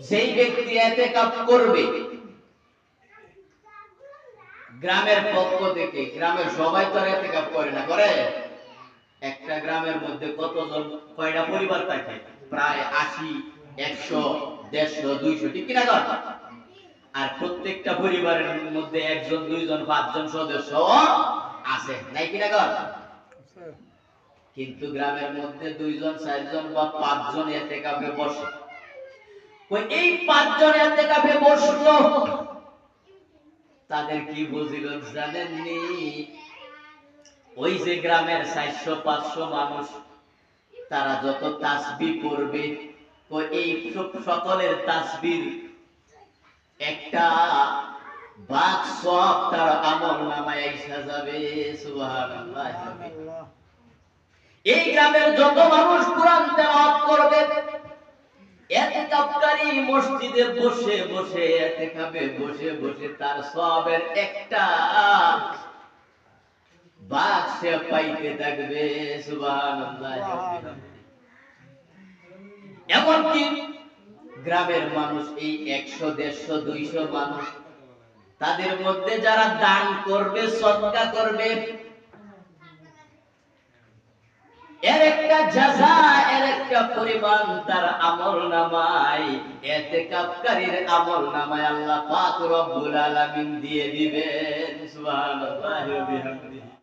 সেই ব্যক্তি ইতিকাফ করবে গ্রামের পক্ষ থেকে। গ্রামের সবাই তো ইতিকাফ করে না, করে? একটা গ্রামের মধ্যে কতজন, কয়টা পরিবার থাকে? প্রায় 80, 100, 150, 200, ঠিক কিনা কর? আর প্রত্যেকটা পরিবারের মধ্যে একজন, দুইজন, 5 জন সদস্য আছে, নাই কিনা কর? কিন্তু গ্রামের মধ্যে 2 জন, 4 জন বা 5 জন ইতিকাফে বসে। এই 5 জন ইতিকাফে বসলো, তাদের কি ফজিলত জানেননি? ওই যে গ্রামের 400-500 মানুষ, তারা যত তাসবিহ পড়বে, এই সকলের তাসবির একটা ভাগ সব তার আমলনামায় এসে যাবে। সুবহানাল্লাহ। এই গ্রামের যত মানুষ কোরআন তেলাওয়াত করবে, ইতিকাফকারী মসজিদে বসে বসে, ইতিকাফে বসে বসে তার সওয়াবের একটা ভাগ সে পাইতে থাকবে। সুবহানাল্লাহ। এমনকি গ্রামের মানুষ এই 100, 150, 200 মানুষ, তাদের মধ্যে যারা দান করবে, সদকা করবে, এর একটা জাযা, এর একটা পরিমাণ তার আমলনামায়, ইতিকাফকারীর আমলনামায় আল্লাহ পাক রব্বুল আলামিন দিয়ে দিবেন। সুবহানাল্লাহি ওয়া বিহামদিহি।